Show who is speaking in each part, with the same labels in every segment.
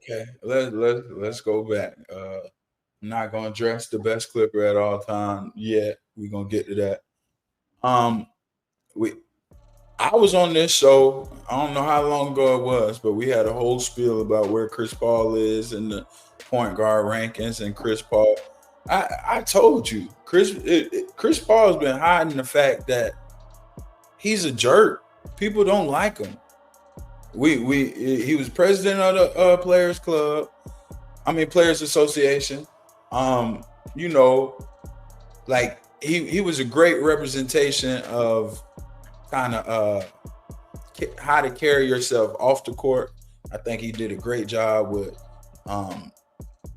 Speaker 1: Okay, let's go back. I'm not gonna address the best Clipper at all time yet. We're gonna get to that. Um, we I was on this show. I don't know how long ago it was, but we had a whole spiel about where Chris Paul is in the point guard rankings, and Chris Paul. I told you, Chris Paul has been hiding the fact that he's a jerk. People don't like him. We he was president of the Players Club. I mean Players Association. Um, you know, like he was a great representation of kind of how to carry yourself off the court. I think he did a great job with um,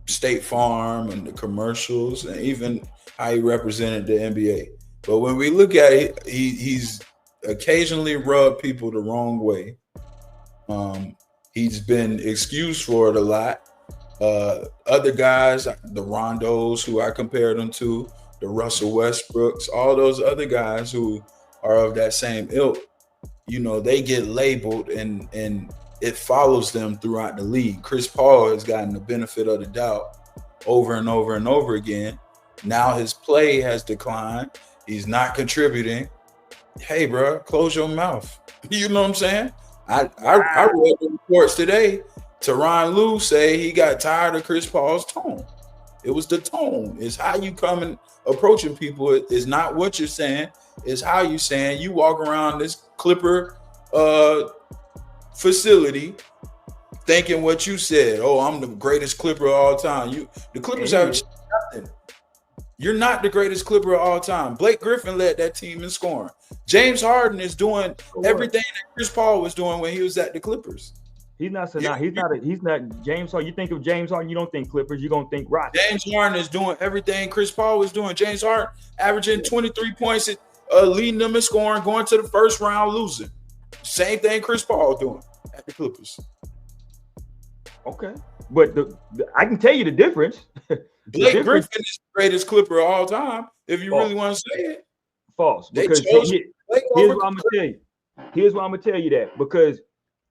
Speaker 1: State Farm and the commercials, and even how he represented the NBA. But when we look at it, he's occasionally rubbed people the wrong way. He's been excused for it a lot. Other guys, the Rondos, who I compared him to, the Russell Westbrooks, all those other guys who are of that same ilk, they get labeled, and it follows them throughout the league. Chris Paul has gotten the benefit of the doubt over and over and over again. Now his play has declined. He's not contributing. Hey, bro, close your mouth. You know what I'm saying? I read the reports today. Tyronn Lue say he got tired of Chris Paul's tone. It was the tone. It's how you come and approaching people. It's not what you're saying. It's how you saying. You walk around this Clipper facility thinking what you said. Oh, I'm the greatest Clipper of all time. The Clippers have nothing. You're not the greatest Clipper of all time. Blake Griffin led that team in scoring. James Harden is doing everything that Chris Paul was doing when he was at the Clippers.
Speaker 2: He's not James Harden. You think of James Harden, you don't think Clippers, you're gonna think Rockets.
Speaker 1: James Harden is doing everything Chris Paul was doing. James Harden averaging 23 points, leading them in scoring, going to the first round, losing. Same thing Chris Paul doing at the Clippers.
Speaker 2: Okay, but I can tell you the difference.
Speaker 1: Blake Griffin is the greatest Clipper of all time. If you really want to say it,
Speaker 2: false. Because here's what I'm gonna tell you. Here's why I'm gonna tell you that, because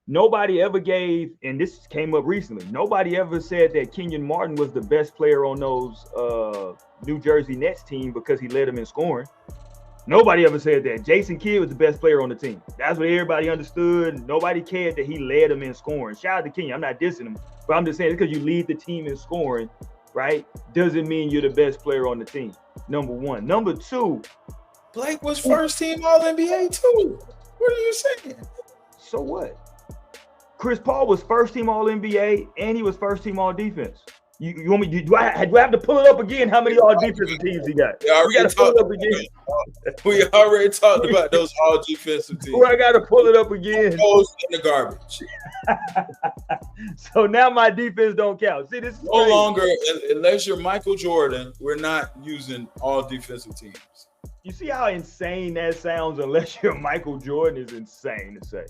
Speaker 2: nobody ever gave, and this came up recently, nobody ever said that Kenyon Martin was the best player on those New Jersey Nets team because he led them in scoring. Nobody ever said that. Jason Kidd was the best player on the team. That's what everybody understood. Nobody cared that he led them in scoring. Shout out to Kenyon. I'm not dissing him, but I'm just saying because you lead the team in scoring, right, doesn't mean you're the best player on the team. Number one. Number two,
Speaker 1: Blake was first team All-NBA too. What are you saying?
Speaker 2: So what? Chris Paul was first team All-NBA and he was first team All-Defense. You want me? Do I have to pull it up again? How many All-Defensive teams he got? We got to pull it up again.
Speaker 1: We already talked about those All-Defensive teams.
Speaker 2: I got to pull it up again.
Speaker 1: Those in the garbage.
Speaker 2: So now my defense don't count. See, this is
Speaker 1: no
Speaker 2: crazy.
Speaker 1: Longer, unless you're Michael Jordan, we're not using all defensive teams.
Speaker 2: You see how insane that sounds? Unless you're Michael Jordan, is insane to say.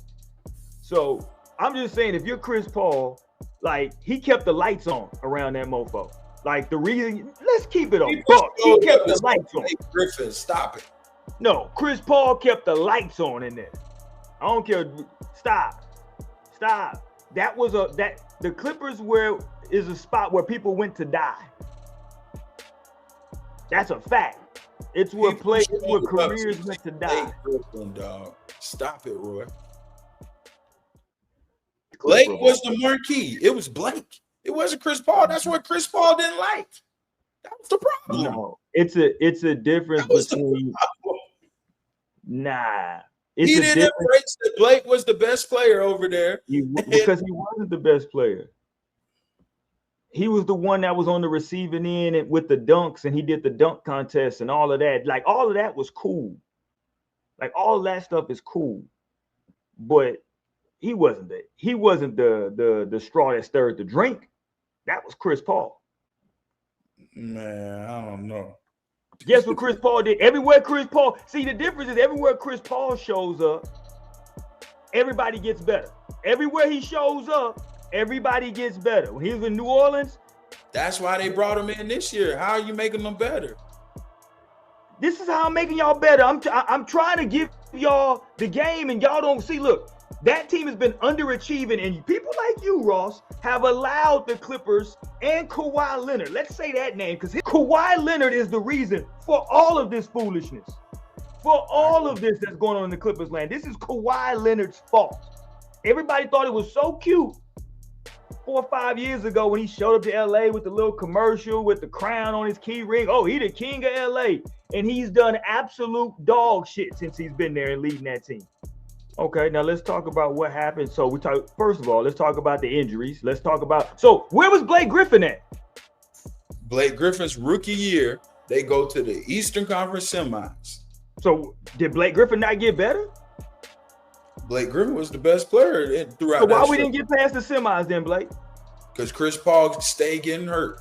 Speaker 2: So I'm just saying, if you're Chris Paul, like, he kept the lights on around that mofo. Like, the reason, let's keep it on. He kept the lights on.
Speaker 1: Griffin, stop it.
Speaker 2: No, Chris Paul kept the lights on in there. I don't care. Stop. That was the Clippers is a spot where people went to die. That's a fact. It's where careers went to die.
Speaker 1: Griffin, dog. Stop it, Roy. Blake was the marquee. It was Blake. It wasn't Chris Paul. That's what Chris Paul didn't like. That was the problem.
Speaker 2: No, it's a difference between. Nah.
Speaker 1: He didn't embrace that Blake was the best player over there.
Speaker 2: Because he wasn't the best player. He was the one that was on the receiving end with the dunks, and he did the dunk contest and all of that. Like, all of that was cool. Like, all of that stuff is cool. But he wasn't the straw that stirred the drink. That was Chris Paul.
Speaker 1: Man, I don't know.
Speaker 2: Guess what Chris Paul did? Everywhere Chris Paul, see, the difference is everywhere Chris Paul shows up, everybody gets better. Everywhere he shows up, everybody gets better. When he was in New Orleans,
Speaker 1: that's why they brought him in this year. How are you making them better?
Speaker 2: This is how I'm making y'all better. I'm trying to give y'all the game, and y'all don't see. Look, That team has been underachieving, and people like you, Ross, have allowed the Clippers and Kawhi Leonard. Let's say that name, because Kawhi Leonard is the reason for all of this foolishness. For all of this that's going on in the Clippers land. This is Kawhi Leonard's fault. Everybody thought it was so cute 4 or 5 years ago when he showed up to LA with the little commercial with the crown on his key ring. Oh, he the king of LA. And he's done absolute dog shit since he's been there and leading that team. Okay, now let's talk about what happened. So first of all, let's talk about the injuries. Let's talk about, so where was Blake Griffin at?
Speaker 1: Blake Griffin's rookie year, they go to the Eastern Conference semis.
Speaker 2: So did Blake Griffin not get better?
Speaker 1: Blake Griffin was the best player throughout.
Speaker 2: So why we didn't get past the semis then, Blake?
Speaker 1: Because Chris Paul stayed getting hurt.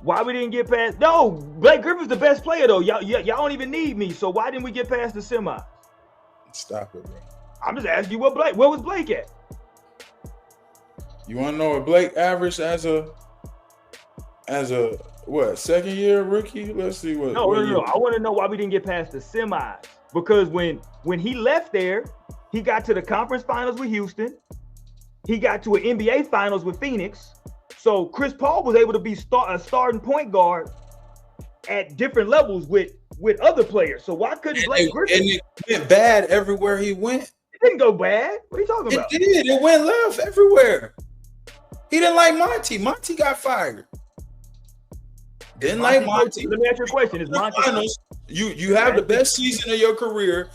Speaker 2: Why we didn't get past? No, Blake Griffin's the best player though. Y'all don't even need me. So why didn't we get past the semis?
Speaker 1: Stop it, bro.
Speaker 2: I'm just asking you where was Blake at?
Speaker 1: You want to know what Blake averaged as a what, second year rookie? Let's see what.
Speaker 2: No. I want to know why we didn't get past the semis. Because when he left there, he got to the conference finals with Houston. He got to an NBA finals with Phoenix. So Chris Paul was able to be a starting point guard at different levels with other players. So why couldn't Blake Griffin?
Speaker 1: And it went bad everywhere he went.
Speaker 2: It didn't go bad. What are you talking about?
Speaker 1: It did. It went left everywhere. He didn't like Monty. Monty got fired. Didn't like Monty.
Speaker 2: Let me ask you a question. Is Monty
Speaker 1: finals? You have the best season of your career,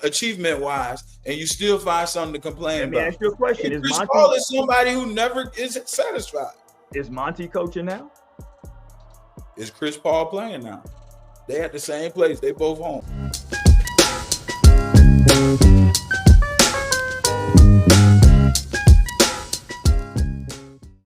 Speaker 1: achievement wise, and you still find something to complain about.
Speaker 2: Let me ask you a question. Is
Speaker 1: Chris Paul is somebody who never is satisfied.
Speaker 2: Is Monty coaching now?
Speaker 1: Is Chris Paul playing now? They at the same place. They both home.